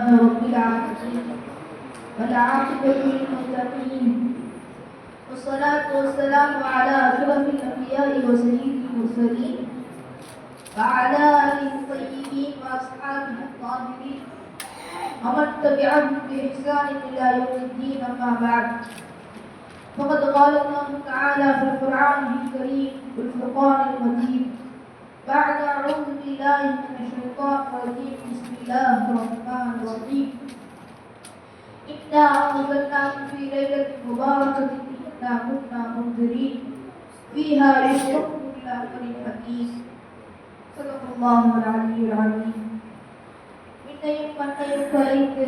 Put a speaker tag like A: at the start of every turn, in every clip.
A: رب العالمين والعاقبة للمتقين والصلاة والسلام على أشرف الأنبياء وسيد المرسلين وعلى آله الطيبين وأصحابه الطاهرين ومن تبعهم بإحسان إلى يوم الدين أما بعد فقد قال الله تعالى في القرآن الكريم والفرقان المجيد بعد أعوذ بالله من الشيطان الرجيم بسم الله الرحمن الرحيم إنا أنزلناه في ليلة مباركة إنا كنا منذرين فيها يفرق كل أمر حكيم صدق الله العلي العظيم விண்ணையும் மண்ணையும் கலைத்து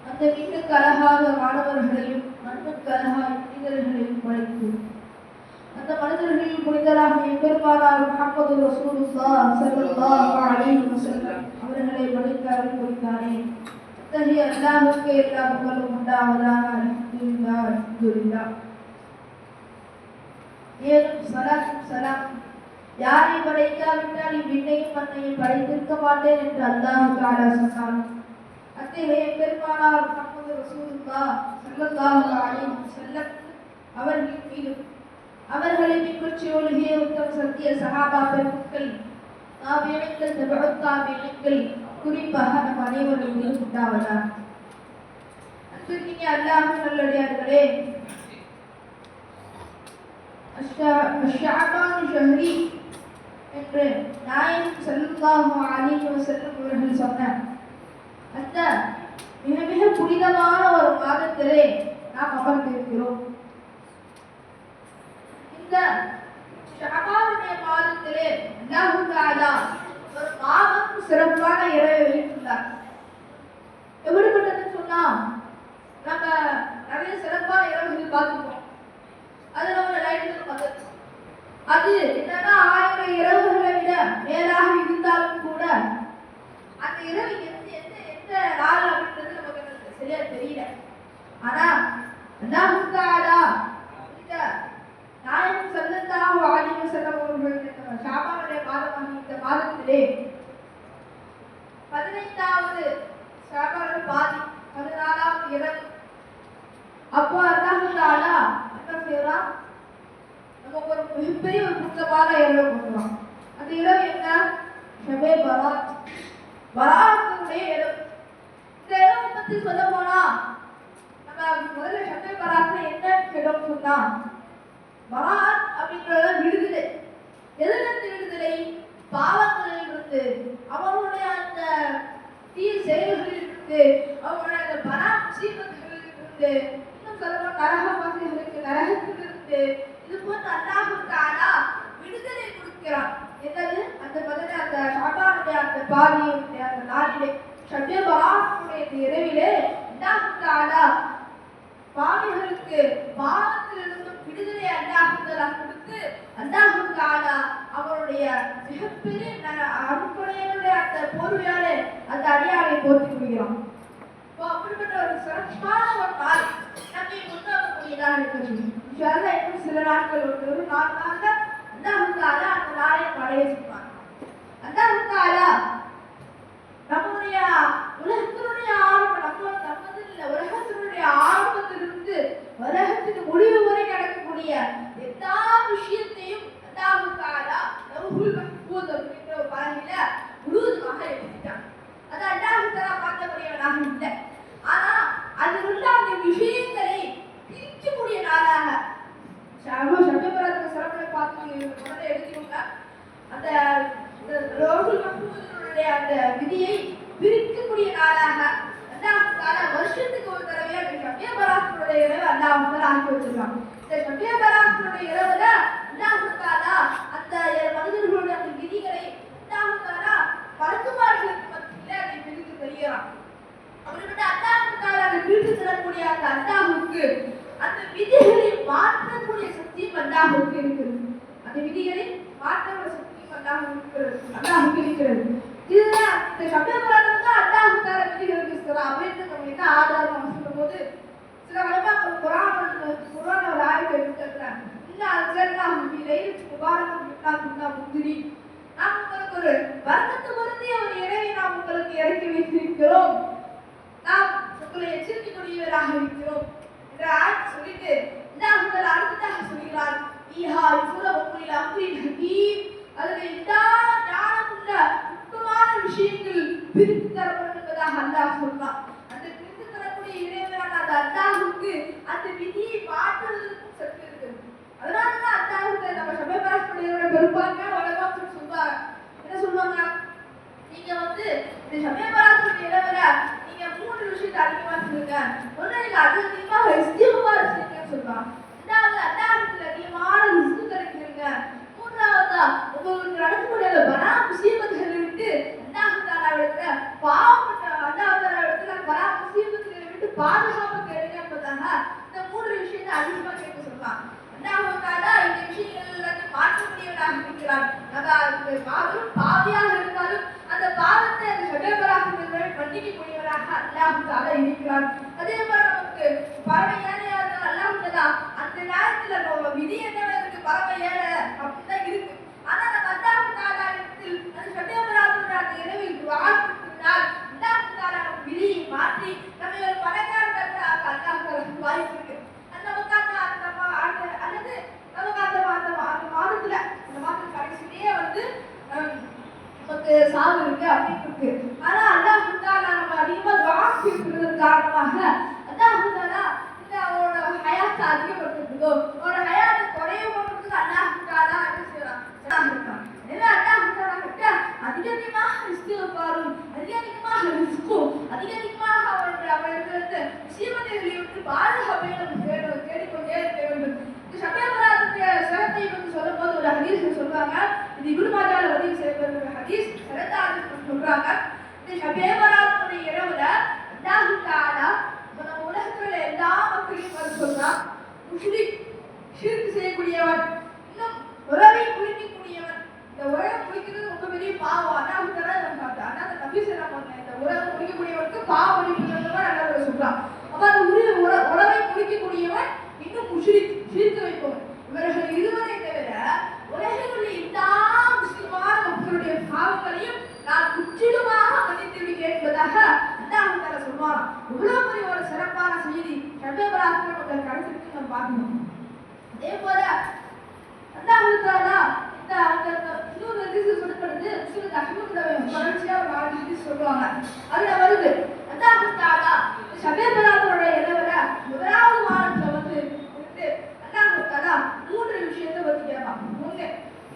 A: அந்த விண்ணுக்கு அழகாக மாணவர்களையும் மண்ணுக்கு அழகாக மனிதர்களையும் படைத்து அந்த மனிதர்களில் புனிதராக எம்பெருமானார் முஹம்மது ரசூலுல்லாஹ் ஸல்லல்லாஹு அலைஹி வஸல்லம் அவர்களை படைத்து அருள் புரிந்தானே. அத்தகைய அல்லாஹ்வுக்கு எல்லா புகழும் உண்டாவதாக. அல்ஹம்துலில்லாஹ் அல்ஹம்துலில்லாஹ். ஏனும் ஸலாத்தும் ஸலாம் யாரை படைக்காவிட்டால் இவ்விண்ணையும் மண்ணையும் படைத்திருக்க மாட்டேன் என்று அல்லாஹ் தஆலா சொன்னார். அத்தகைய எம்பெருமானார் முஹம்மது ரசூலுல்லாஹ் ஸல்லல்லாஹு அலைஹி வஸல்லம் அவர்களின் மீதும் அவர்களை பின்பற்றி ஒழுகிய உத்தம சத்திய சஹாபா பெருமக்கள் தாபியீன்கள் தபஉத் தாபியீன்கள் குறிப்பாக நம் அனைவரும் மீது உண்டாவதாக. அன்பிற்கினிய அல்லாஹ்வின் நல்லடியார்களே, அஷ்ஷஅபான் ஷஹ்ரி என்று நாயகம் ஸல்லல்லாஹு அலைஹி வஸல்லம் அவர்கள் சொன்னார். அந்த மிக மிக புனிதமான ஒரு மாதத்திலே நாம் அமர்ந்திருக்கிறோம். இந்த ஷஅபானுடைய மாதத்திலே அல்லாஹ் தஆலா ஒரு மாதம் சிறப்பான இரவை வைத்துள்ளார். எப்படிப்பட்டதுன்னு சொன்னா, நம்ம நிறைய சிறப்பான இரவுகள் பார்த்துருக்கோம். அதுல ஒரு லைலத்துல் கத்ர், அது என்னன்னா 1000 இரவுகளை விட மேலாக இருந்தாலும் கூட அந்த இரவு எந்த நாள் அப்படின்றது நமக்கு சரியா தெரியல. ஆனா அல்லாஹ் தஆலா இந்த நாயகம் ஸல்லல்லாஹு அலைஹி வஸல்லம் அவர்கள் ஷஅபானுடைய மாதமான இந்த மாதத்திலே 15வது ஷஅபானுடைய பாதி 14வது இரவு, அப்போ அல்லாஹ் தஆலா என்ன செய்யறான், நமக்கு ஒரு மிகப்பெரிய ஒரு புனிதமான இரவு கொடுக்குறான். அந்த இரவு என்ன? ஷபே பராத், பராத்துடைய இரவு. இந்த இரவை பத்தி சொல்ல போனா நம்ம முதல்ல ஷபே பராத்னா என்னன்னு கேட்டோம்னு சொன்னா, பராத் அப்படின்றத விடுதலை. எதிலிருந்து விடுதலை? பாவங்களிலிருந்து, அவர்களுடைய அந்த தீய செயல்களிலிருந்து, அவர்களுடைய அந்த பராத் சீபத்துகளிலிருந்து, இன்னும் சொல்லப்போனா நரகவாசிகளுக்கு நரகத்திலிருந்து, இது போன்ற அல்லாஹ் தஆலா விடுதலை கொடுக்கிறான். என்னது? அந்த முதல்ல அந்த ஷஅபானுடைய அந்த பாதியுடைய அந்த நாளிலே ஷபே பராத்துடைய இரவிலே அல்லாஹ் தஆலா பாவிகளுக்கு பாவத்திலிருந்து விடுதலை அல்லாஹ் தஆலா கொடுத்து அல்லாஹ் தஆலா அவருடைய மிகப்பெரிய அருட்கொடையுடைய அந்த போர்வையாலே அந்த அடியாரை போற்றி விடுகிறான். அப்படிப்பட்ட ஒரு சிறப்பான ஒரு நாள் நம்மை முன்னோக்கக்கூடியதாக இருக்கிறது. இன்ஷா அல்லாஹ் இன்னும் சில நாட்கள், ஒரு 4 நாள்ல அல்லாஹ் தஆலா அந்த நாளை அடைய செய்வான். அல்லாஹ் தஆலா நம்முடைய உலகத்தினுடைய ஆரம்பம், நமது இல்லை, உலகத்தினுடைய ஆரம்பத்திலிருந்து உலகத்தின் முடிவு வரை நடக்கக்கூடிய எல்லா விஷயத்தையும் அல்லாஹ் தஆலா லவ்ஹுல் மஹ்ஃபூஸ் அப்படிங்கிற ஒரு பலகையில முழுவதுமாக எழுதிட்டான். அது அல்லாஹ் தஆலா பார்க்கக்கூடியவனாக இல்லை. ஆனா அதில் உள்ள அந்த விஷயங்களை பிரிக்கக்கூடிய நாளாக ஷபே பராத்துக்கு சிறப்பை பார்த்து முதல்ல எழுதிக்கோங்க. அந்த லவ்ஹுல் மஹ்ஃபூஸினுடைய அந்த விதியை பிரிக்கக்கூடிய நாளாக அல்லாஹ் தஆலா வருஷத்துக்கு ஒரு தடவையா ஷபே பராத்துடைய இரவு அல்லாஹ் தஆலா ஆக்கி வச்சிருக்கான். இந்த ஷபே பராத்துடைய இரவுல அல்லாஹ் தஆலா அந்த மனிதர்களுடைய அந்த விதிகளை அல்லாஹ் தஆலா பரத்துமார்களுக்கு மத்தியில அதை பிரித்து தருகிறான். அப்படிப்பட்ட அல்லாஹ் தஆலா அதை பிரித்து தரக்கூடிய அந்த அல்லாஹ்வுக்கு அந்த விதிகளை மாற்றக்கூடிய சக்தியும் அல்லாஹ்வுக்கு இருக்கிறது. அந்த விதிகளை மாற்றக்கூடிய சக்தியும் அல்லாஹ்வுக்கு இருக்கிறது. இதுதான் இந்த ஷபே பராத் தான் அல்லாஹ் தஆலா விதிகளுக்கு இருக்கிறான் அப்படின்னு நம்ம என்ன ஆதாரம் சொல்லும்போது, சில வலமாக்கள் குர்ஆன் ஒரு ஆயத்தை எடுத்துக்கிறாங்க. இன்ன அன்ஸல்னாஹு ஃபீ லைலத்தின் முபாரக்கத்தின் இன்னா குன்னா முன்திரீன். நாம் உங்களுக்கு ஒரு வரக்கத்து பொருந்திய ஒரு இரவை நாம் உங்களுக்கு இறக்கி வைத்திருக்கிறோம். கூடியவர்களாக இருக்கிறோம் என்ற ஆயத் சொல்லிட்டு அடுத்ததாக சொல்கிறார் ஈஹா இஃபுரபுல் அம்ரின் ஹகீம். அதில் எல்லா ஞானமுள்ள நுட்பமான விஷயங்கள் பிரித்து தரப்படும் என்பதாக அல்லாஹ் சொல்றான். அந்த பிரித்து தரக்கூடிய இறைவனான அந்த அல்லாஹுக்கு அந்த விதியை மாற்றுவதற்கும் சக்தி இருக்குது. அதனாலதான் அல்லாஹுக்கு நம்ம சபைபாரத்துடைய பெரும்பான்மையான உலகம் சொல்றாங்க. என்ன சொல்லுவாங்க? நீங்க இந்த சமயபாரத்துடைய இறைவரை நீங்க 3 விஷயத்தை அதிகமா சொல்லுங்க. ஒண்ணு, நீங்க அதிகமாக இஸ்திக்பார் செய்யுங்கன்னு சொல்றாங்க. ரெண்டாவது, அல்லாஹ்வுக்கு அதிகமான ரிஸ்க் கிடைக்குங்க. மூன்றாவதா, உங்களுக்கு நடக்கக்கூடிய பலா முசீபத்துகளை விட்டு அல்லாஹ் தஆலாவிடத்துல பாவப்பட்ட அல்லாஹ் தஆலாவிடத்துல பலா முசீபத்துகளை விட்டு பாதுகாப்பு கேளுங்க என்பதாக இந்த 3 விஷயத்தை அதிகமா கேட்க சொல்றாங்க. அல்லாஹ் தஆலா இந்த விஷயங்கள் எல்லாத்தையும் மாற்றக்கூடியவராக இருக்கிறார். நம்ம பாவம் பாவியாக இருந்தாலும் அந்த பாவத்தை அந்த சபைபாரத்துடைய மன்னிக்கக்கூடியவராக அல்லாஹ் தஆலா இருக்கிறார். அதே போல நமக்கு பரம ஏழையா இருந்தால் அல்லாஹ் தஆலா அந்த நேரத்துல நம்ம விதி என்னவா இருக்கு, பரம ஏழை அப்படிதான் இருக்கு. ஆனா நம்ம அல்லாஹ் தஆலாவிடத்தில் அந்த சபைபாரத்துடைய அந்த இரவில் துஆ செய்தால் அல்லாஹ் தஆலா நம்ம விதியை மாற்றி நம்ம ஒரு பணக்காரனாக அல்லாஹ் தஆலா வாய்ப்பு இருக்கு. அந்த நமக்கு அல்லது நமக்கு அந்த மாதத்துல அந்த மாதம் கடைசியிலேயே நமக்கு சாவு இருக்கு அப்படின்னு இருக்கு. ஆனா அல்லாஹ் தஆலா நம்ம அதிகமா துஆ செய்யறது காரணமாக அல்லாஹ் தஆலா இந்த அவரோட ஹயாத்தை அதிகப்படுத்துறதுக்கோ அவரோட ஹயாத்தை குறைய போடுறதுக்கு அல்லாஹ் தஆலா என்ன செய்யறான்? எனவே அல்லாஹ் தஆலா கிட்ட அதிகமாக இஸ்திக்பாரும் அதிகமாக ரிஸ்கும் அதிகமாக அவர்களுக்கு முசீபத்துகளை விட்டு பாதுகாப்பை நம்ம தேடிக்கொண்டே இருக்க வேண்டும். இந்த சபைபாரத்துடைய சிறப்பை பற்றி சொல்லும்போது ஒரு ஹதீஸ் சொல்றாங்க. இது இப்னு மாஜால பதிவு செய்யப்பட்ட ஒரு ஹதீஸ். சிறந்த சொல்றாங்க, இந்த சபைபாரத்துடைய இரவுல அல்லாஹ் தஆலா நம்ம உலகத்துல எல்லா மக்களையும் சொல்றான், முஷ்ரிக் ஷிர்க் செய்யக்கூடியவன், இன்னும் உறவை முறிக்கக்கூடியவன். இந்த உறவை முறிக்கிறது ரொம்ப பெரிய பாவம். அல்லாஹ் தஆலா அந்த நபி ஸல்லல்லாஹு அலைஹி வஸல்லம் இந்த உறவை முறிக்கக்கூடியவனுக்கு பாவம் அளிக்கிறதுன்னு அல்லாஹ் சொல்றான். அப்ப அந்த உறவை முறிக்கக்கூடியவன் இன்னும் முஷ்ரிக் ஷிர்க் வைப்பவன். இவர்கள் இருவரை தவிர உலகில் உள்ள எல்லா முஸ்லிமான மக்களுடைய பாவங்களையும் நான் முற்றிலுமாக மன்னித்து விடுகிறேன் என்பதாக அல்லாஹ் தஆலா சொல்வான். இவ்வளவு பெரிய ஒரு சிறப்பான செய்தி சபைபாரத்துல நமக்கு கிடைச்சிருக்கு நம்ம பார்க்கணும். அதே போல அல்லாஹ் தஆலா இந்த இன்னொரு ஹதீஸ் சொல்லப்படுது. முஸ்லிம் அஹ்மதுல தொடர்ச்சியா ஒரு ஹதீஸ் சொல்றாங்க. அதுல வருது அல்லாஹ் தஆலா சபைபாரத்துடைய இரவுல முதலாவது வாரத்துல அல்லாஹ் தஆலா 3 விஷயத்தை பத்தி கேட்பான். ஒண்ணு,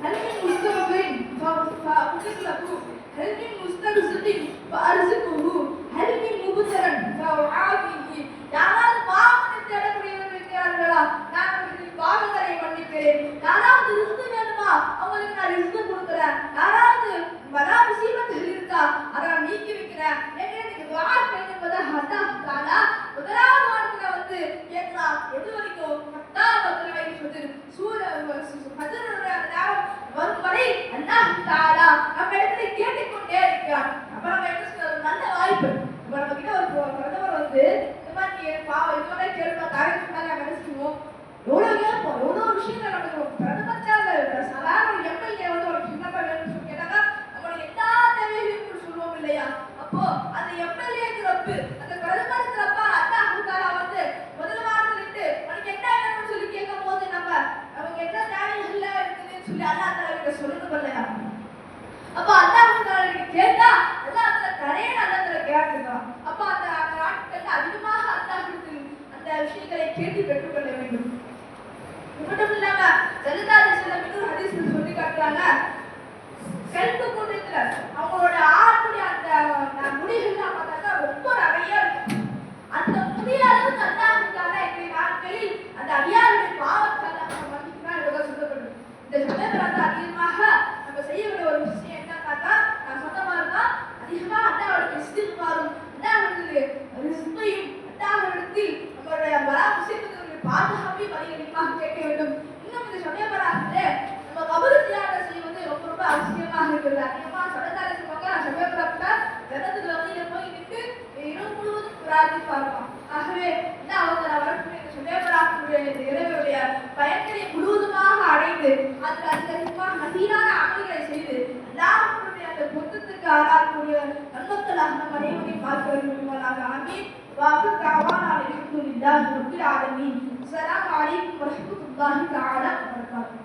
A: ஹல்மின் முஸ்தகபின் ஃபஉஸ்லகு, ஹல்மின் முஸ்தக்ஸின் ஃபஅர்ஸுகு, ஹல்மின் முபதரன் ஃபஆஃபிஹி. யாராவது பாவத்தை தேடக்கூடியவர்கள் இருக்கிறார்களா? நான் அவர்களுக்கு பாவங்களை மன்னிக்கிறேன். யாராவது ரிஸ்க் வேணுமா? அவங்களுக்கு நான் ரிஸ்க் கொடுக்கிறேன். யாராவது பலா முசீபத்துகள் இருக்கா? அதை நான் நீக்கி வைக்கிறேன். எனக்கு துஆ செய்யுங்க என்பதாக அல்லாஹ் தஆலா முதலாவது வாரத்துல கேட்கலாம். எது வரைக்கும்? வரும் வரை அல்லாஹ் தஆலா நம்ம இடத்துல கேட்டுக்கொண்டே இருக்கிறான். அப்ப நம்ம என்ன நல்ல வாய்ப்பு. இப்ப நம்ம கிட்ட ஒரு பிரதமர் இந்த மாதிரி பாவம் இதுவரை கேள்வி காரணம் சொன்னாங்க நினைச்சுவோம். எவ்வளவு கேட்போம், எவ்வளவு விஷயங்கள் நமக்கு பிரதமர் சாதாரண எம்எல்ஏ ஒரு விண்ணப்பம் வேணும்னு சொல்லி கேட்டாக்கா நம்மளுடைய எல்லா தேவைகளையும் சொல்லுவோம் இல்லையா? அப்போ அந்த எம்எல்ஏ திறப்பு அந்த பிரதமர் திறப்பா அல்லாஹ் தஆலா முதல் வாரத்துல இருந்து உனக்கு என்ன வேணும்னு சொல்லி கேட்கும் போது நமக்கு என்ன தேவைகள் இருக்குன்னு சொல்லி அல்லாஹ் தஆலா கிட்ட சொல்லணும் இல்லையா? அப்ப அல்லாஹ் தஆலா கிட்ட கேட்டா அல்லாஹ் தஆலா தரேன்னு அல்லாஹ் தஆலா கேட்கிறான். அப்ப அந்த நாட்கள்ல அதிகமாக அல்லாஹ் அந்த விஷயங்களை கேட்டு பெற்றுக்கொள்ள வேண்டும். மட்டும் இல்லாம ஸல்லல்லாஹு அலைஹி வஸல்லம் இன்னொரு ஹதீஸ்ல சொல்லி காட்டுறாங்க, கல்பு கூட்டத்துல அவங்களோட ஆளுடைய அந்த முடிகள்லாம் பார்த்தாக்கா ரொம்ப நிறைய இருக்கு. அந்த முடிய அளவுக்கு அல்லாஹ் தஆலா இந்த நாட்களில் அந்த அடியாருடைய பாவத்தை அல்லாஹ் மன்னிக்கிறான் என்பதாக சொல்லப்படுது. இந்த சபைபாரத்தை அதிகமாக நம்ம செய்ய வேண்டிய ஒரு விஷயம் என்னன்னாக்கா, நான் சொன்ன மாதிரி தான் அதிகமாக அல்லாஹ்வுடைய இஸ்திக்பாரும் அல்லாஹ்வுடைய ரிஸ்கையும் அல்லாஹ்விடத்தில் நம்மளுடைய பலா முசீபத்துகளுடைய பாதுகாப்பையும் அதிகமாக கேட்க வேண்டும். இன்னும் இந்த சபைபாரத்திலே நம்ம கபர் தியாகம் செய்வது ரொம்ப ரொம்ப அவசியமாக இருக்கிறது. அதிகமாக சடங்கால சொல்லுவாங்க, சபைபாரத்துல ஜனத்துல போய் நின்று இரவு முழுவதும் பிரார்த்திப்பாங்க. ஆகவே அவங்க வரக்கூடிய சபைபாரத்துடைய இறைவனுடைய பயன்களை முழுவதுமாக அடைந்து அதுக்கு அதிகமாக நசீரான அமல்களை செய்து அல்லாஹ்வுடைய அந்த பொருத்தத்துக்கு ஆளாகக்கூடிய நன்மக்களாக நம் அனைவரையும் பார்க்க வேண்டும். ஆமீன். வாஃபிர் தாவானா அல்ஹம்துலில்லாஹ். لله رب العالمين. السلام عليكم ورحمة الله تعالى وبركاته.